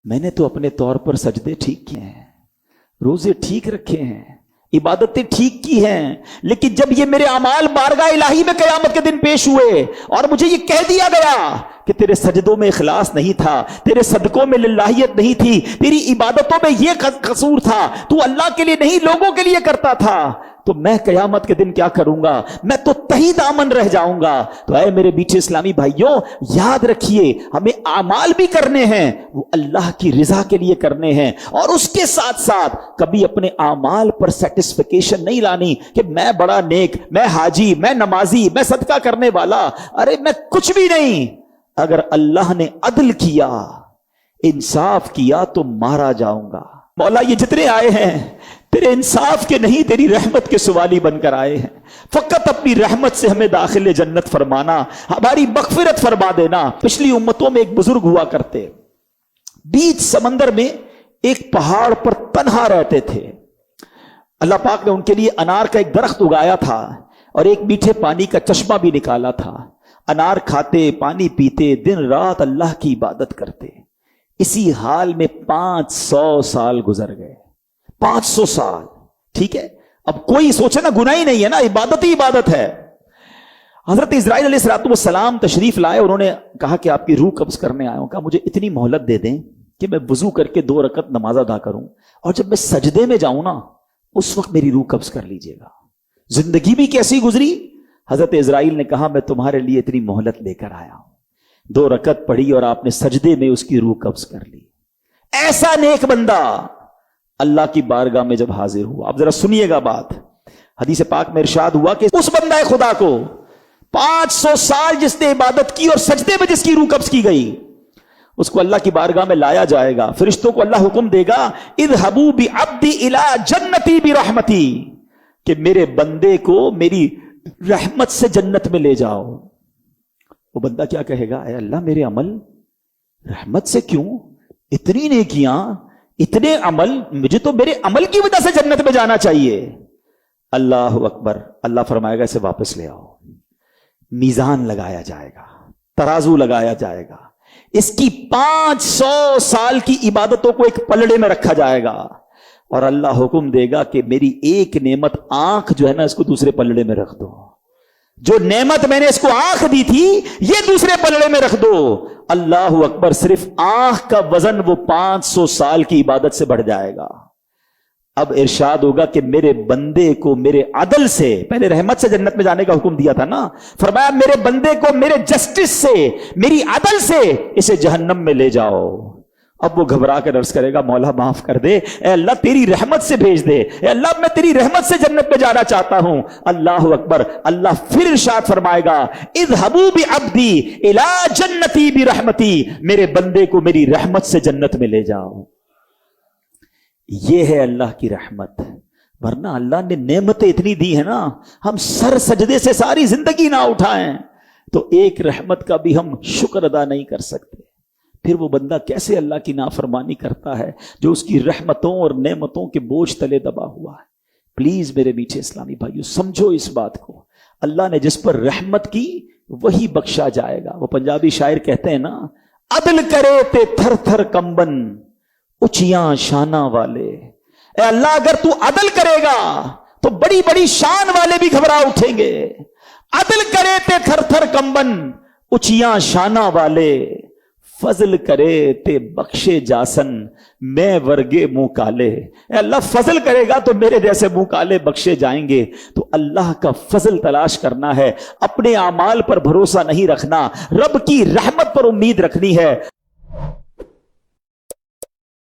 میں نے تو اپنے طور پر سجدے ٹھیک کیے ہیں، روزے ٹھیک رکھے ہیں، عبادتیں ٹھیک کی ہیں، لیکن جب یہ میرے اعمال بارگاہ الہی میں قیامت کے دن پیش ہوئے اور مجھے یہ کہہ دیا گیا کہ تیرے سجدوں میں اخلاص نہیں تھا، تیرے صدقوں میں للہیت نہیں تھی، تیری عبادتوں میں یہ قصور تھا، تو اللہ کے لیے نہیں لوگوں کے لیے کرتا تھا، تو میں قیامت کے دن کیا کروں گا؟ میں تو تہی دامن رہ جاؤں گا۔ تو اے میرے میٹھے اسلامی بھائیوں، یاد رکھیے ہمیں اعمال بھی کرنے ہیں، وہ اللہ کی رضا کے لیے کرنے ہیں، اور اس کے ساتھ ساتھ کبھی اپنے اعمال پر سیٹسفیکیشن نہیں لانی کہ میں بڑا نیک، میں حاجی، میں نمازی، میں صدقہ کرنے والا، ارے میں کچھ بھی نہیں۔ اگر اللہ نے عدل کیا، انصاف کیا تو مارا جاؤں گا۔ مولا یہ جتنے آئے ہیں تیرے انصاف کے نہیں، تیری رحمت کے سوالی بن کر آئے ہیں، فقط اپنی رحمت سے ہمیں داخل جنت فرمانا، ہماری مغفرت فرما دینا۔ پچھلی امتوں میں ایک بزرگ ہوا کرتے، بیچ سمندر میں ایک پہاڑ پر تنہا رہتے تھے۔ اللہ پاک نے ان کے لیے انار کا ایک درخت اگایا تھا اور ایک میٹھے پانی کا چشمہ بھی نکالا تھا۔ انار کھاتے، پانی پیتے، دن رات اللہ کی عبادت کرتے۔ اسی حال میں 500 سال گزر گئے۔ 500 سال، ٹھیک ہے؟ اب کوئی سوچے نا، گناہ ہی نہیں ہے نا، عبادت ہی عبادت ہے۔ حضرت اسرائیل علیہ السلام تشریف لائے، انہوں نے کہا کہ آپ کی روح قبض کرنے آیا ہوں، کہا مجھے اتنی مہلت دے دیں کہ میں وضو کر کے 2 رکعت نماز ادا کروں، اور جب میں سجدے میں جاؤں نا اس وقت میری روح قبض کر لیجئے گا۔ زندگی بھی کیسی گزری؟ حضرت اسرائیل نے کہا میں تمہارے لیے اتنی مہلت لے کر آیا ہوں۔ 2 رکعت پڑھی اور آپ نے سجدے میں اس کی روح قبض کر لی۔ ایسا نیک بندہ اللہ کی بارگاہ میں جب حاضر ہوا، اب ذرا سنیے گا بات، حدیث پاک میں ارشاد ہوا کہ اس بندہ خدا کو 500 سال جس نے عبادت کی اور سجدے میں جس کی روح قبض کی گئی، اس کو اللہ کی بارگاہ میں لایا جائے گا۔ فرشتوں کو اللہ حکم دے گا، اذهبوا بعبدی الی جنتی برحمتی، کہ میرے بندے کو میری رحمت سے جنت میں لے جاؤ۔ وہ بندہ کیا کہے گا؟ اے اللہ میرے عمل رحمت سے کیوں؟ اتنی نیکیاں، اتنے عمل، مجھے تو میرے عمل کی وجہ سے جنت میں جانا چاہیے۔ اللہ اکبر، اللہ فرمائے گا اسے واپس لے آؤ۔ میزان لگایا جائے گا، ترازو لگایا جائے گا، اس کی 500 سال کی عبادتوں کو ایک پلڑے میں رکھا جائے گا، اور اللہ حکم دے گا کہ میری ایک نعمت آنکھ جو ہے نا، اس کو دوسرے پلڑے میں رکھ دو۔ جو نعمت میں نے اس کو آنکھ دی تھی یہ دوسرے پلڑے میں رکھ دو۔ اللہ اکبر، صرف آنکھ کا وزن وہ 500 سال کی عبادت سے بڑھ جائے گا۔ اب ارشاد ہوگا کہ میرے بندے کو میرے عدل سے، پہلے رحمت سے جنت میں جانے کا حکم دیا تھا نا، فرمایا میرے بندے کو میرے جسٹس سے، میری عدل سے اسے جہنم میں لے جاؤ۔ اب وہ گھبرا کر عرض کرے گا مولا معاف کر دے، اے اللہ تیری رحمت سے بھیج دے، اے اللہ میں تیری رحمت سے جنت میں جانا چاہتا ہوں۔ اللہ اکبر، اللہ پھر ارشاد فرمائے گا اذهبوا بعبدی الی جنتی برحمتی، میرے بندے کو میری رحمت سے جنت میں لے جاؤ۔ یہ ہے اللہ کی رحمت، ورنہ اللہ نے نعمتیں اتنی دی ہیں نا، ہم سر سجدے سے ساری زندگی نہ اٹھائیں تو ایک رحمت کا بھی ہم شکر ادا نہیں کر سکتے۔ پھر وہ بندہ کیسے اللہ کی نافرمانی کرتا ہے جو اس کی رحمتوں اور نعمتوں کے بوجھ تلے دبا ہوا ہے۔ پلیز میرے میٹھے اسلامی بھائیو سمجھو اس بات کو، اللہ نے جس پر رحمت کی وہی بخشا جائے گا۔ وہ پنجابی شاعر کہتے ہیں نا، عدل کرے تے تھر تھر کمبن اچیاں شانہ والے۔ اے اللہ اگر تو عدل کرے گا تو بڑی بڑی شان والے بھی گھبرا اٹھیں گے۔ عدل کرے تے تھر تھر کمبن اچیاں شانہ والے، فضل کرے تے بخشے جاسن میں ورگے منہ کالے۔ اے اللہ فضل کرے گا تو میرے جیسے منہ کالے بخشے جائیں گے۔ تو اللہ کا فضل تلاش کرنا ہے، اپنے اعمال پر بھروسہ نہیں رکھنا، رب کی رحمت پر امید رکھنی ہے۔